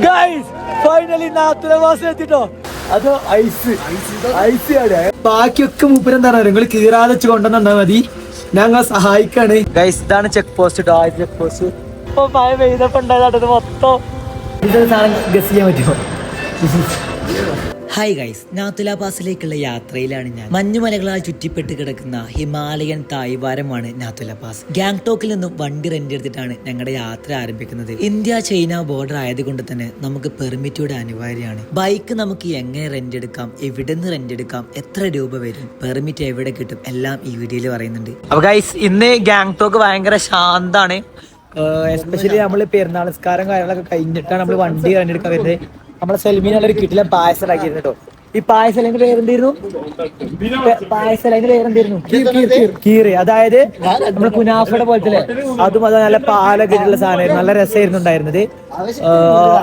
Guys finally നാത്തുലമാസം എത്തിട്ടോ. അതോ ice ബാക്കിയൊക്കെ മൂപ്പരെന്താണ് നിങ്ങൾ കീറാതെ വെച്ച് കൊണ്ടുവന്നാ മതി, ഞങ്ങൾ സഹായിക്കാണ്. ഗൈസ് ഇതാണ് ചെക്ക് പോസ്റ്റ് കേട്ടോ, ആദ്യ ചെക്ക് പോസ്റ്റ്. ഇപ്പൊ മഴ പെയ്തപ്പോ ഉണ്ടായത് മൊത്തം ഇതൊരു സാധനം ഗസ് ചെയ്യാൻ പറ്റുമോ? ഹായ് ഗൈസ്, നാത്തുല പാസിലേക്കുള്ള യാത്രയിലാണ് ഞാൻ. മഞ്ഞുമലകളാൽ ചുറ്റിപ്പെട്ട് കിടക്കുന്ന ഹിമാലയൻ തായ്വാരമാണ് നാത്തുല പാസ്. ഗാങ്ടോക്കിൽ നിന്നും വണ്ടി റെന്റ് എടുത്തിട്ടാണ് ഞങ്ങളുടെ യാത്ര ആരംഭിക്കുന്നത്. ഇന്ത്യ ചൈന ബോർഡർ ആയതുകൊണ്ട് തന്നെ നമുക്ക് പെർമിറ്റൂടെ അനിവാര്യമാണ്. ബൈക്ക് നമുക്ക് എങ്ങനെ റെന്റ് എടുക്കാം, എവിടെ നിന്ന് റെന്റ് എടുക്കാം, എത്ര രൂപ വരും, പെർമിറ്റ് എവിടെ കിട്ടും, എല്ലാം ഈ വീഡിയോയിൽ പറയുന്നുണ്ട്. അപ്പൊ ഗൈസ് ഇന്ന് ഗാങ്ടോക്ക് ഭയങ്കര ശാന്താണ്. എസ്പെഷ്യലി നമ്മള് പെരുന്നാൾ നിസ്കാരം കാര്യങ്ങളൊക്കെ കഴിഞ്ഞിട്ടാണ് നമ്മൾ വണ്ടി റെന്റ് എടുക്കാൻ വരുന്നത്. നമ്മളെ സെൽമീനുള്ളൊരു കിട്ടിലെ പായസം ആക്കിയിരുന്നു കേട്ടോ. ഈ പായസം അതിന്റെ പേരെന്തായിരുന്നു? കീറ്. അതായത് നമ്മള് കുനാഫയുടെ പോലത്തെ അതും അത് നല്ല പാലൊക്കെ ഇട്ടുള്ള സാധനമായിരുന്നു, നല്ല രസമായിരുന്നു ഉണ്ടായിരുന്നത്.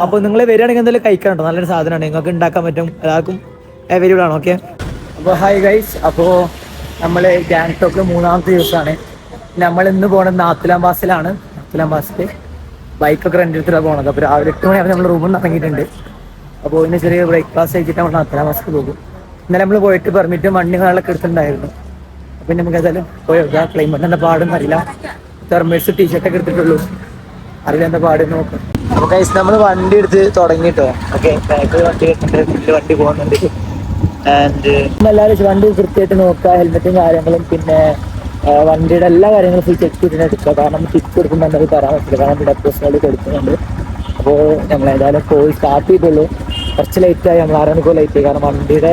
അപ്പൊ നിങ്ങൾ വരികയാണെങ്കിൽ എന്തായാലും കഴിക്കണം കേട്ടോ, നല്ലൊരു സാധനമാണ്, നിങ്ങൾക്ക് ഉണ്ടാക്കാൻ പറ്റും, എല്ലാവർക്കും അവൈലബിൾ ആണ്. ഓക്കെ, അപ്പോൾ ഹായ് ഗൈസ്, അപ്പോൾ നമ്മൾ ഗാങ്ടോക്കിൽ 3ാമത്തെ ദിവസമാണ്. നമ്മൾ ഇന്ന് പോണത് നാത്തുല പാസിലാണ്. നാത്തുല പാസിൽ ബൈക്കൊക്കെ റെന്റ് എടുത്തിട്ടാണ് പോണത്. അപ്പോൾ രാവിലെ 8 മണിയാകുമ്പോൾ നമ്മൾ റൂമിൽ നിന്ന് ഇറങ്ങിയിട്ടുണ്ട്. അപ്പോൾ ഇന്ന് ചെറിയ ബ്രേക്ക്ഫാസ്റ്റ് കഴിച്ചിട്ട് നമ്മൾ നാത്തുല പാസിൽ പോകും. ഇന്നലെ നമ്മൾ പോയിട്ട് പെർമിറ്റും വണ്ടികളൊക്കെ എടുത്തിട്ടുണ്ടായിരുന്നു. അപ്പം നമുക്ക് ഏതായാലും പോയി നോക്കാം. ക്ലൈമറ്റ് എന്താ പാടെന്ന് അറിയില്ല. തെർമൽസ് ടീഷർട്ടൊക്കെ എടുത്തിട്ടുള്ളൂ, അറിയില്ല എന്താ പാടെന്ന് നോക്കാം. അപ്പോൾ ഗൈസ് നമ്മൾ വണ്ടി എടുത്ത് തുടങ്ങിയിട്ടോ. ഓക്കെ, ബാക്കിൽ വണ്ടി എടുത്തിട്ടുണ്ട്, വണ്ടി പോകുന്നുണ്ട്. ആൻഡ് എല്ലാവരും വണ്ടി കൃത്യമായിട്ട് നോക്കുക, ഹെൽമെറ്റും കാര്യങ്ങളും പിന്നെ വണ്ടിയുടെ എല്ലാ കാര്യങ്ങളും ഫുൾ ചെക്ക് ചെയ്തിട്ട് എടുക്കുക. കാരണം ടിപ്പ് കൊടുക്കുമ്പോൾ എന്തായാലും തരാൻ പറ്റില്ല, കാരണം ഡെപ്പോസിറ്റ് കൊടുക്കുന്നുണ്ട്. അപ്പോൾ ഞങ്ങൾ ഏതായാലും പോയി സ്റ്റാർട്ട് ചെയ്തുള്ളൂ. കുറച്ച് ലേറ്റായി, നമ്മൾ 6 മണിക്കൂർ ലേറ്റായി. കാരണം വണ്ടിയുടെ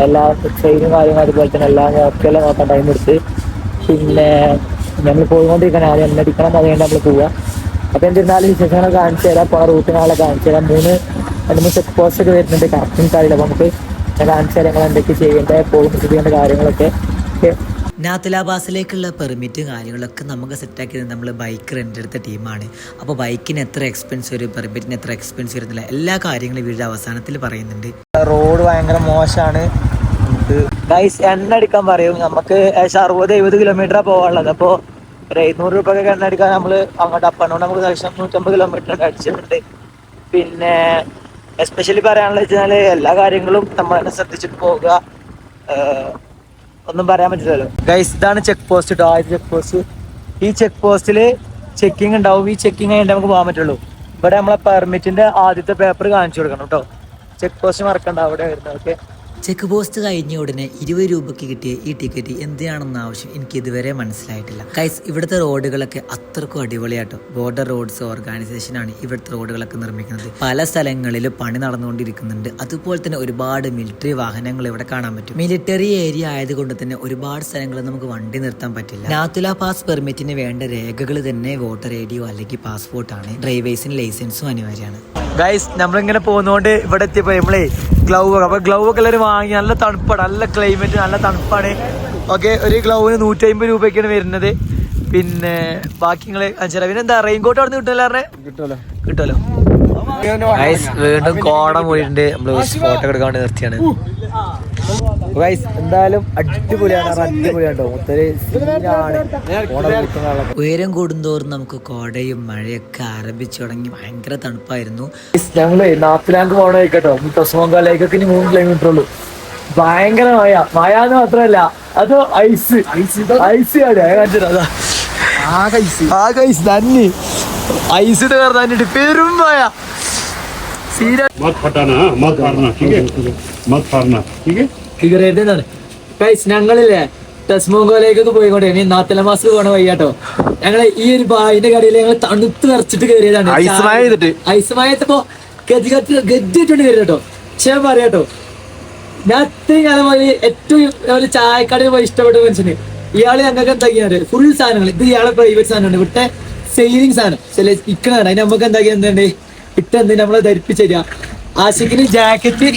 എല്ലാ ചെയിനും കാര്യങ്ങളും അതുപോലെ തന്നെ എല്ലാം നോക്കിയെല്ലാം നോക്കാൻ ടൈം എടുത്ത്. പിന്നെ നമ്മൾ പോയിക്കൊണ്ടിരിക്കണം, ആദ്യം എണ്ണടിക്കണം എന്ന് അതുകൊണ്ട് നമ്മൾ പോവുക. അപ്പോൾ എന്നിരുന്നാലും വിശേഷങ്ങളെ കാണിച്ചു തരാം, പോണ റൂട്ടിനാളെ കാണിച്ചു തരാം. 3 ചെക്ക് പോസ്റ്റ് ഒക്കെ വരുന്നുണ്ട്, കറക്റ്റ് അറിയില്ല. അപ്പോൾ നമുക്ക് ഞാൻ കാണിച്ചു തരാം ഞങ്ങൾ എന്തൊക്കെ ചെയ്യേണ്ടത്, പോകുന്ന ചെയ്യേണ്ട കാര്യങ്ങളൊക്കെ. നാത്തുല പാസിലേക്കുള്ള പെർമിറ്റും കാര്യങ്ങളൊക്കെ നമുക്ക് സെറ്റാക്കിയത് നമ്മൾ ബൈക്ക് റെന്റ് എടുത്ത ടീമാണ്. അപ്പോൾ ബൈക്കിന് എത്ര എക്സ്പെൻസ് വരും, പെർമിറ്റിന് എത്ര എക്സ്പെൻസ് വരുന്നില്ല, എല്ലാ കാര്യങ്ങളും വീഡിയോ അവസാനത്തിൽ പറയുന്നുണ്ട്. റോഡ് ഭയങ്കര മോശമാണ്. ഗൈസ് എണ്ണ അടിക്കാൻ പറയും, നമുക്ക് 60-70 കിലോമീറ്ററാണ് പോകാനുള്ളത്. അപ്പോൾ ഒരു 700 രൂപയൊക്കെ എണ്ണ അടിക്കാൻ നമ്മൾ അങ്ങോട്ട് അപ്പണോണ്ട് നമുക്ക് ഏകദേശം 150 കിലോമീറ്റർ അടിച്ചിട്ടുണ്ട്. പിന്നെ എസ്പെഷ്യലി പറയാനുള്ളത് വെച്ചാൽ എല്ലാ കാര്യങ്ങളും നമ്മൾ തന്നെ ശ്രദ്ധിച്ചിട്ട് പോകുക, ഒന്നും പറയാൻ പറ്റില്ലല്ലോ. ഗൈസ് ഇതാണ് ചെക്ക് പോസ്റ്റ് കേട്ടോ, ആദ്യത്തെ ചെക്ക് പോസ്റ്റ്. ഈ ചെക്ക് പോസ്റ്റിൽ ചെക്കിങ് ഉണ്ടാവും. ഈ ചെക്കിങ് കഴിഞ്ഞിട്ട് നമുക്ക് പോകാൻ പറ്റുള്ളൂ. ഇവിടെ നമ്മളെ പെർമിറ്റിന്റെ ആദ്യത്തെ പേപ്പർ കാണിച്ചു കൊടുക്കണം കേട്ടോ. ചെക്ക് പോസ്റ്റ് മറക്കണ്ട, അവിടെ വരുന്നത്. ഓക്കെ, ചെക്ക് പോസ്റ്റ് കഴിഞ്ഞ ഉടനെ 20 രൂപയ്ക്ക് കിട്ടിയ ഈ ടിക്കറ്റ് എന്തിനാണെന്ന ആവശ്യം എനിക്ക് ഇതുവരെ മനസ്സിലായിട്ടില്ല. ഗൈസ് ഇവിടുത്തെ റോഡുകളൊക്കെ അത്രക്കും അടിപൊളിയാട്ടോ. ബോർഡർ റോഡ്സ് ഓർഗനൈസേഷനാണ് ഇവിടുത്തെ റോഡുകളൊക്കെ നിർമ്മിക്കുന്നത്. പല സ്ഥലങ്ങളിലും പണി നടന്നുകൊണ്ടിരിക്കുന്നുണ്ട്. അതുപോലെ തന്നെ ഒരുപാട് മിലിറ്ററി വാഹനങ്ങൾ ഇവിടെ കാണാൻ പറ്റും. മിലിറ്ററി ഏരിയ ആയതുകൊണ്ട് തന്നെ ഒരുപാട് സ്ഥലങ്ങളിൽ നമുക്ക് വണ്ടി നിർത്താൻ പറ്റില്ല. നാത്തുല പാസ് പെർമിറ്റിന് വേണ്ട രേഖകൾ തന്നെ വോട്ടർ ഐ ഡിയോ അല്ലെങ്കിൽ പാസ്പോർട്ടാണ്. ഡ്രൈവേഴ്സിന് ലൈസൻസും അനിവാര്യമാണ്. ഗൈസ് നമ്മളിങ്ങനെ പോകുന്നതുകൊണ്ട് ഇവിടെ എത്തിയപ്പോൾ നമ്മളെ ഗ്ലൗ ഒക്കെ എല്ലാവരും വാങ്ങി. നല്ല തണുപ്പാണ്, നല്ല ക്ലൈമറ്റ്, നല്ല തണുപ്പാണ്. ഓക്കെ, ഒരു ഗ്ലൗവിന് 150 രൂപയ്ക്കാണ് വരുന്നത്. പിന്നെ ബാക്കി നിങ്ങൾ അഞ്ചര. പിന്നെ എന്താ റെയിൻകോട്ട് അവിടെ നിന്ന് കിട്ടുമല്ലോ. ഗൈസ് വീണ്ടും കോട പോയിട്ടുണ്ട്. നമ്മള് ഫോട്ടോ എടുക്കാൻ നിർത്തിയാണ്. ഗൈസ് എന്തായാലും അടിപൊളിയാണ്. ഉയരം കൂടുന്തോറും നമുക്ക് കോടയും മഴയൊക്കെ ആരംഭിച്ചു തുടങ്ങി. ഭയങ്കര തണുപ്പായിരുന്നു. ഞങ്ങള് നാത്തുലാങ്ക് പോകണേക്കട്ടോ, ടൊസ്മോങ്കാലേക്കൊക്കെ ഇനി 3 കിലോമീറ്റർ ഉള്ളൂ. ഭയങ്കര മഴ എന്ന് മാത്രമല്ല, അത് ഐസ് തന്നെ ഐസ് കയറാനിട്ട് പെരും മഴ. ഞങ്ങളില്ലേ ടെസ്മോങ്കോലേക്കൊക്കെ പോയിക്കോട്ടെ, ഇനി നാത്തുല മാസിൽ പോണ വയ്യാട്ടോ. ഞങ്ങള് ഈ ഒരു ബായിന്റെ കടയിൽ ഞങ്ങൾ തണുത്ത് നിറച്ചിട്ട് കയറിയതാണ്. ഐസ്മയത്തിപ്പോ ഗദ്ദിട്ടുണ്ട് കയറി കേട്ടോ. പക്ഷെ പറയാട്ടോ, ഞാൻ ഇത്രയും കാലം പോലെ ഏറ്റവും ചായക്കടയിൽ പോയി ഇഷ്ടപ്പെട്ട മനുഷ്യന് ഇയാള് ഞങ്ങൾക്ക് എന്താക്കിയാണ് ഫുൾ സാധനങ്ങൾ. ഇത് ഇയാളെ പ്രൈവറ്റ് സാധനമാണ്, ഇവിടുത്തെ സെയിലിംഗ് സാധനം ചില ഇക്കണാണ്. അതിന് നമുക്ക് എന്താക്കിയ എന്തുണ്ട് ഇട്ടെന്ത് നമ്മളെ ധരിപ്പിച്ചേരാ. ആശിക്കിന് ജാക്കറ്റ്,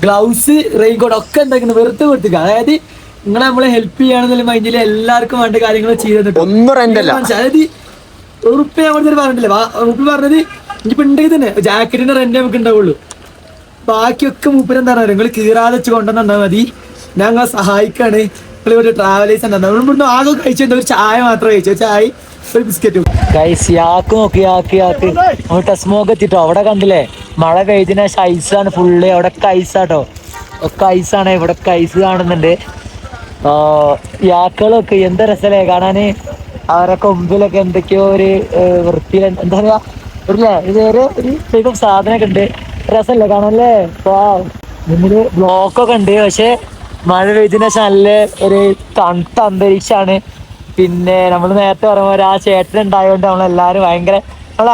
ഗ്ലൗസ്, റെയിൻകോട്ട് ഒക്കെ എന്താക്കുന്നത് വെറുതെ കൊടുത്തുക. അതായത് നിങ്ങളെ നമ്മളെ ഹെൽപ്പ് ചെയ്യാണെന്നുള്ള മൈൻഡിൽ എല്ലാവർക്കും വേണ്ട കാര്യങ്ങൾ ചെയ്തിട്ടുണ്ട്. അതായത് ഉറുപ്പ് ഞാൻ പറഞ്ഞിട്ടില്ല, ഉറുപ്പ് പറഞ്ഞത് ഇനിയിപ്പോ ഉണ്ടെങ്കിൽ തന്നെ ജാക്കറ്റിന്റെ റെന്റ് നമുക്ക് ഉണ്ടാവുള്ളൂ. ബാക്കിയൊക്കെ മൂപ്പരെന്താണ് നിങ്ങൾ കീറാതെ വെച്ച് കൊണ്ടുവന്നാ മതി, ഞങ്ങൾ സഹായിക്കാണ്. നിങ്ങൾ ഇവിടെ ട്രാവലേഴ്സ് ഉണ്ടാകും. നമ്മൾ ഇവിടുന്ന് ആകെ കഴിച്ചിട്ടുണ്ട് ഒരു ചായ മാത്രമേ കഴിച്ചു. ചായ ഒരു ബിസ്ക്കറ്റും. ഗൈസ് യാക്ക് നോക്കി യാക്ക് ടെസ്മോക്ക് എത്തിട്ടോ. അവിടെ കണ്ടില്ലേ മഴ പെയ്തിന് ശേഷം ഐസാണ് ഫുള്ള്. അവിടെ ഐസാട്ടോ, ഒക്കെ ഐസാണ്. ഇവിടെ ഐസ് കാണുന്നുണ്ട്. യാക്കുകളൊക്കെ എന്താ രസല്ലേ കാണാന്. അവരെ കൊമ്പിലൊക്കെ എന്തൊക്കെയോ ഒരു വൃത്തിയിൽ എന്താ പറയാ ഇത് ഒരു ടൈപ്പ് സാധനമൊക്കെ ഉണ്ട്. രസമല്ലേ കാണാനല്ലേ. മുന്നില് ബ്ലോക്കൊക്കെ ഉണ്ട്. പക്ഷെ മഴ പെയ്തതിന് ശേഷം നല്ല ഒരു തണുത്ത അന്തരീക്ഷമാണ്. പിന്നെ നമ്മൾ നേരത്തെ പറയുമ്പോൾ ആ ചേട്ടൻ ഉണ്ടായതുകൊണ്ട് നമ്മളെല്ലാരും ഭയങ്കര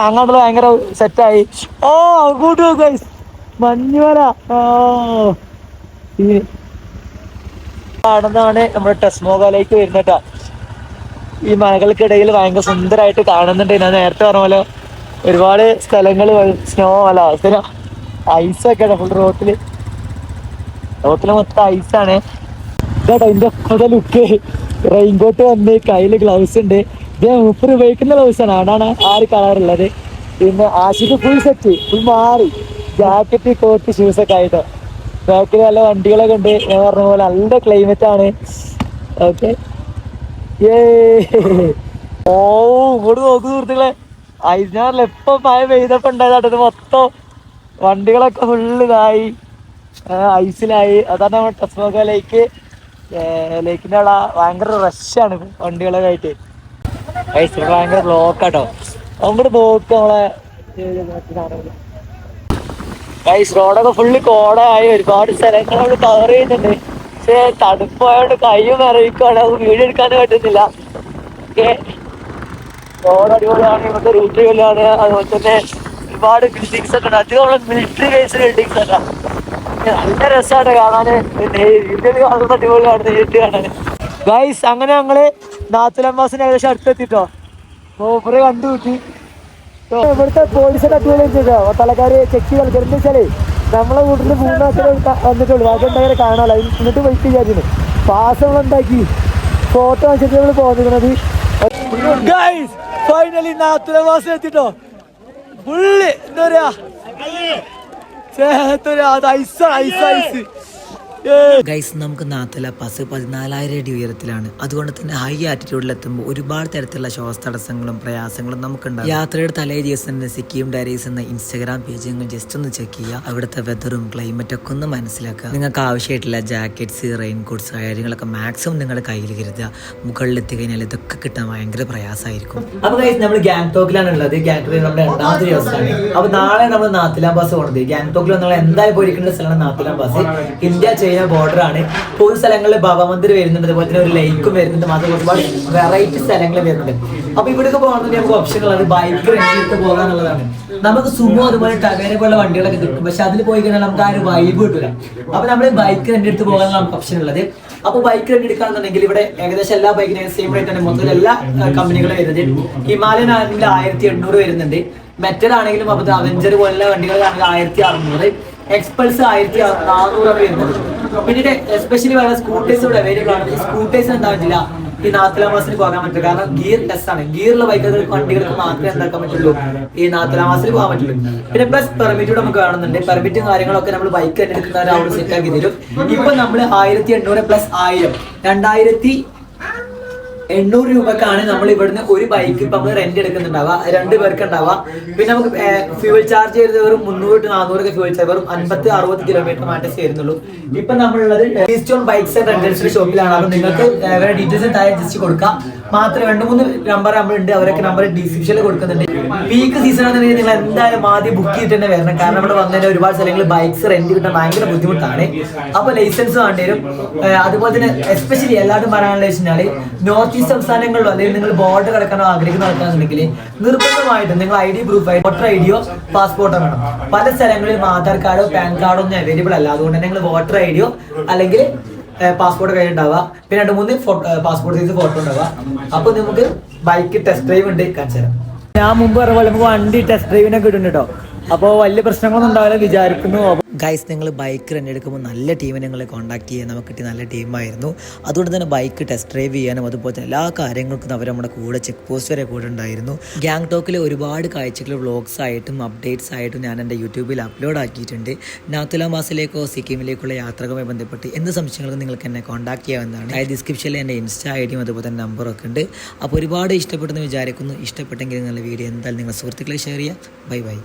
അങ്ങോട്ടുള്ള ഭയങ്കര സെറ്റായി. ഓ അങ്ങോട്ട് ഗൈസ് മഞ്ഞുമല. കാണുന്നതാണ് നമ്മുടെ ടെസ്മോഗോയിലേക്ക് വരുന്നേട്ടാ. ഈ മലകൾക്കിടയിൽ ഭയങ്കര സുന്ദരമായിട്ട് കാണുന്നുണ്ട്. ഞാൻ നേരത്തെ പറഞ്ഞ പോലെ ഒരുപാട് സ്ഥലങ്ങൾ സ്നോ അല്ല ഐസൊക്കെ ഫുൾ റോട്ടില് മൊത്തം ഐസാണ്. ഇതാട്ടോ ഇതിന്റെ ഒപ്പത്തെ ലുക്ക്. റെയിൻകോട്ട് വന്ന് കയ്യില് ഗ്ലൗസ് ഉണ്ട്. ഇത് 30 ഉപയോഗിക്കുന്ന ഗ്ലൗസ് ആണ്. അതാണ് ആ ഒരു കളറുള്ളത്. പിന്നെ ആശിക്ക് ഫുൾ സെറ്റ് ഫുൾ മാറി ജാക്കറ്റ് കോട്ട് ഷൂസ് ഒക്കെ ആയിട്ടോ. ബാക്കിൽ നല്ല വണ്ടികളൊക്കെ ഉണ്ട്. ഞാൻ പറഞ്ഞ പോലെ നല്ല ക്ലൈമറ്റ് ആണ്. ഓക്കെ ഓ ഇങ്ങോട്ട് നോക്കൂ സുഹൃത്തുക്കളെ. ഞാനല്ല ഇപ്പൊ മഴ പെയ്തപ്പോ ഉണ്ടായതാട്ടോ. മൊത്തം വണ്ടികളൊക്കെ ഫുള്ള് ഇതായി ഐസിലായി. അതാണ് നമ്മുടെ ടെസ്മോഗോ ലേക്കിന്റെ അവിടെ ഭയങ്കര റഷാണ് വണ്ടികളൊക്കെ ആയിട്ട്. ഐസ് ഭയങ്കര ബ്ലോക്കാട്ടോ. അങ്ങോട്ട് ബ്ലോക്ക് നമ്മളെ ഐസ് റോഡൊക്കെ ഫുള്ള് കോടയായി. ഒരുപാട് സ്ഥലങ്ങൾ നമ്മൾ കവർ ചെയ്യുന്നുണ്ട്. പക്ഷെ തണുപ്പായോണ്ട് കയ്യും നിറയിക്കാണ്. അത് വീഡിയോ എടുക്കാനും പറ്റുന്നില്ല. ഓക്കെ റോഡ് അടിപൊളിയാണ്. ഇവിടുത്തെ റൂട്ട് അടിപൊളിയാണ്. അതുപോലെ തന്നെ ഒരുപാട് ബിൽഡിങ്സ് ഒക്കെ ഉണ്ട്. അധികം നമ്മളെ മിലിറ്ററി ബേസ്ഡ് ബിൽഡിങ്സ് ഒക്കെ നല്ല രസമാണ് കാണാന്. കാണുന്ന അടിപൊളിയാണ് നേരിട്ട് കാണാന്. ഗൈസ് അങ്ങനെ ഞങ്ങള് നാത്തുലംബാസിന് ഏകദേശം അടുത്തെത്തിട്ടോ. മൂപ്പര് കണ്ടുകൂട്ടി. ഇവിടുത്തെ പോലീസൊക്കെ അടിപൊളി ചെയ്തോ. തലക്കാര് ചെക്ക് ചെയ്ത് കളിക്കാൻ എന്താ വെച്ചാല് നമ്മളെ വീട്ടിൽ 3 മാസം വന്നിട്ടുള്ളൂ. ബാക്കി ഉണ്ടായാലും കാണാമല്ലോ. എന്നിട്ട് വെയിറ്റ് ചെയ്യാതിന് പാസ് ഉണ്ടാക്കി ഫോട്ടോ വെച്ചിട്ട് നമ്മൾ പോകുന്നത്. ഗൈസ് ഫൈനലി നാത്തുലംബാസിൽ എത്തിട്ടോ. ഫുള്ള് എന്താ പറയാ ഗൈസ് നമുക്ക് നാത്തല പാസ് 14,000 അടി ഉയരത്തിലാണ്. അതുകൊണ്ട് തന്നെ ഹൈ ആറ്റിറ്റ്യൂഡിൽ എത്തുമ്പോൾ ഒരുപാട് തരത്തിലുള്ള ശ്വാസ തടസ്സങ്ങളും പ്രയാസങ്ങളും നമുക്കുണ്ടാകും. യാത്രയുടെ തലേ ദിവസം തന്നെ സിക്കിം ഡയറീസ് എന്ന ഇൻസ്റ്റാഗ്രാം പേജ് നിങ്ങൾ ജസ്റ്റ് ഒന്ന് ചെക്ക് ചെയ്യുക. അവിടുത്തെ വെതറും ക്ലൈമറ്റ് ഒക്കെ ഒന്ന് മനസ്സിലാക്കുക. നിങ്ങൾക്ക് ആവശ്യമായിട്ടുള്ള ജാക്കറ്റ്സ് റെയിൻകോട്ട്സ് കാര്യങ്ങളൊക്കെ മാക്സിമം നിങ്ങളുടെ കയ്യിൽ കരുതുക. മുകളിലെത്തി കഴിഞ്ഞാൽ ഇതൊക്കെ കിട്ടാൻ ഭയങ്കര പ്രയാസമായിരിക്കും. അപ്പൊ ഗൈസ് നമ്മൾ ഗാങ്ടോക്കിലാണ് ഉള്ളത്. ഗാങ്ടോക്കിൽ നമ്മുടെ 2ാമത്തെ ദിവസമാണ്. അപ്പൊ നാളെ നമ്മൾ നാത്തുലാം പാസ് പോകുന്നത്. ഗാങ്ടോക്കിൽ നമ്മൾ എന്തായാലും പോയിരിക്കേണ്ട സ്ഥലമാണ് നാത്തുലാം പാസ്. ഇന്ത്യ ചൈന ബോർഡർ ആണ്. ഒരു സ്ഥലങ്ങളിൽ ബാബ മന്ദിർ വരുന്നുണ്ട്. അതുപോലെ തന്നെ ഒരു ലേക്കും വരുന്നുണ്ട്. മാത്രം ഒരുപാട് വെറൈറ്റി സ്ഥലങ്ങൾ വരുന്നുണ്ട്. അപ്പൊ ഇവിടേക്ക് പോകുന്നത് നമുക്ക് ഓപ്ഷൻ ഉള്ളത് ബൈക്ക് റെന്റ് പോകാൻ എന്നുള്ളതാണ്. നമുക്ക് സുമോ അതുപോലെ ടവേര പോലുള്ള വണ്ടികളൊക്കെ കിട്ടും. പക്ഷെ അതിൽ പോയി കഴിഞ്ഞാൽ നമുക്ക് ആ ഒരു വൈബ് കിട്ടില്ല. അപ്പൊ നമ്മൾ ബൈക്ക് റെന്റ് എടുത്ത് പോകാനുള്ള നമുക്ക് ഓപ്ഷൻ ഉള്ളത്. അപ്പൊ ബൈക്ക് റെന്റ് എടുക്കുകയാണെന്നുണ്ടെങ്കിൽ ഇവിടെ ഏകദേശം എല്ലാ ബൈക്കിനും സെയിം റേറ്റ് ആണ്. മൊത്തത്തിൽ എല്ലാ കമ്പനികളും വരുന്നത്. ഹിമാലയൻ ആണെങ്കിൽ 1800 വരുന്നുണ്ട്. മെറ്റൽ ആണെങ്കിലും അപ്പൊ അവഞ്ചർ പോലുള്ള വണ്ടികളാണെങ്കിൽ 1600, എക്സ്പൾസ് 1400 വരുന്നത്. പിന്നീട് എസ്പെഷ്യലി പറയുന്ന സ്കൂട്ടേഴ്സ് ഇവിടെ അവൈലബിൾ ആണ്. ഈ സ്കൂട്ടേഴ്സ് എന്താ പറ്റില്ല ഈ നാത്തുലാം പാസിന് പോകാൻ പറ്റില്ല. കാരണം ഗിയർ ലെസ് ആണ്. ഗിയറുള്ള ബൈക്കുകൾക്ക് വണ്ടികൾക്ക് മാത്രമേ എന്താക്കാൻ പറ്റുള്ളൂ ഈ നാത്തുലാം പാസിൽ പോകാൻ പറ്റുള്ളൂ. പിന്നെ പ്ലസ് പെർമിറ്റ് കൂടെ നമുക്ക് കാണുന്നുണ്ട്. പെർമിറ്റും കാര്യങ്ങളൊക്കെ നമ്മൾ ബൈക്ക് തന്നെ എടുക്കുന്നവരെ അവിടെ സെറ്റ് ആക്കി തരും. ഇപ്പൊ നമ്മൾ 1800 പ്ലസ് 1000 2800 രൂപക്കാണ് നമ്മൾ ഇവിടുന്ന് ഒരു ബൈക്ക് ഇപ്പൊ നമ്മൾ റെന്റ് എടുക്കുന്നുണ്ടാവുക. 2 പേർക്ക് ഉണ്ടാവുക. പിന്നെ നമുക്ക് ഫ്യൂവൽ ചാർജ് ചെയ്ത് വെറും 300 to 400 ഫ്യൂവൽ ചാർജ് വെറും 50-60 കിലോമീറ്റർ മാറ്റേ ചേരുന്നുള്ളൂ. ഇപ്പൊ നമ്മളുള്ളത് ഈസ്റ്റോൺ ബൈക്സ് ആൻഡ് റെന്റൽസിന്റെ ഷോപ്പിലാണ്. അപ്പൊ നിങ്ങൾക്ക് അവരുടെ ഡീറ്റെയിൽസ് താഴെ ജസ്റ്റ് കൊടുക്കാം. മാത്രമേ 2-3 നമ്പർ നമ്മളുണ്ട്. അവരൊക്കെ നമ്പർ ഡിസ്ക്രിപ്ഷനിൽ കൊടുക്കുന്നുണ്ട്. പീക്ക് സീസൺ ആണെന്നുണ്ടെങ്കിൽ നിങ്ങൾ എന്തായാലും ആദ്യം ബുക്ക് ചെയ്തിട്ട് തന്നെ വരണം. കാരണം ഇവിടെ വന്നതിന്റെ ഒരുപാട് സ്ഥലങ്ങളിൽ ബൈക്സ് റെന്റ് കിട്ടാൻ ഭയങ്കര ബുദ്ധിമുട്ടാണ്. അപ്പൊ ലൈസൻസ് വേണ്ടി വരും. അതുപോലെ തന്നെ എസ്പെഷ്യലി എല്ലാവരും പറയാനുള്ള വെച്ചാൽ നോർത്ത് ഈസ്റ്റ് സംസ്ഥാനങ്ങളിലോ അല്ലെങ്കിൽ നിങ്ങൾ ബോർഡർ കിടക്കാനോ ആഗ്രഹിക്കുന്ന ആൾക്കാരുണ്ടെങ്കിൽ നിർബന്ധമായിട്ടും നിങ്ങൾ ID പ്രൂഫ് ആയി വോട്ടർ IDയോ പാസ്പോർട്ടോ വേണം. പല സ്ഥലങ്ങളിലും ആധാർ കാർഡോ പാൻ കാർഡോ ഒന്നും അവൈലബിൾ അല്ല. അതുകൊണ്ട് തന്നെ നിങ്ങൾ വോട്ടർ IDയോ അല്ലെങ്കിൽ പാസ്പോർട്ട് കയ്യിൽ ഉണ്ടാവുക. പിന്നെ 2-3 പാസ്പോർട്ട് സൈസ് ഫോട്ടോ ഉണ്ടാവുക. അപ്പൊ നമുക്ക് ബൈക്ക് ടെസ്റ്റ് ഡ്രൈവ് ഉണ്ട് കാണിച്ചു തരാം. ഞാൻ മുമ്പ് പറഞ്ഞ പോലെ നമുക്ക് വണ്ടി ടെസ്റ്റ് ഡ്രൈവിനൊക്കെ കിട്ടും കേട്ടോ. അപ്പോൾ വലിയ പ്രശ്നങ്ങളൊന്നും ഉണ്ടാവില്ല വിചാരിക്കുന്നു. ഗൈസ് നിങ്ങൾ ബൈക്ക് റെൻ്റ് എടുക്കുമ്പോൾ നല്ല ടീമിനെ നിങ്ങൾ കോൺടാക്ട് ചെയ്യാൻ നമുക്ക് കിട്ടിയ നല്ല ടീമായിരുന്നു. അതുകൊണ്ട് തന്നെ ബൈക്ക് ടെസ്റ്റ് ഡ്രൈവ് ചെയ്യാനും അതുപോലെ എല്ലാ കാര്യങ്ങൾക്കും അവർ നമ്മുടെ കൂടെ ചെക്ക് പോസ്റ്റ് വരെ കൂടെ ഉണ്ടായിരുന്നു. ഗാങ്ടോക്കിൽ ഒരുപാട് കാഴ്ചകൾ വ്ളോഗ്സ് ആയിട്ടും അപ്ഡേറ്റ്സ് ആയിട്ടും ഞാൻ എൻ്റെ യൂട്യൂബിൽ അപ്ലോഡ് ആക്കിയിട്ടുണ്ട്. നാത്തുല മാസിലേക്കോ സിക്കിമിലേക്കുള്ള യാത്രകളുമായി ബന്ധപ്പെട്ട് എന്ത് സംശയങ്ങളും നിങ്ങൾക്ക് എന്നെ കോൺടാക്ട് ചെയ്യാവുന്നതാണ്. ഡിസ്ക്രിപ്ഷനിൽ എൻ്റെ ഇൻസ്റ്റാ ഐഡിയും അതുപോലെ തന്നെ നമ്പറൊക്കെ ഉണ്ട്. അപ്പോൾ ഒരുപാട് ഇഷ്ടപ്പെട്ടെന്ന് വിചാരിക്കുന്നു. ഇഷ്ടപ്പെട്ടെങ്കിൽ നിങ്ങളുടെ വീഡിയോ എന്തായാലും നിങ്ങളുടെ സുഹൃത്തുക്കളെ ഷെയർ ചെയ്യുക. Bye bye.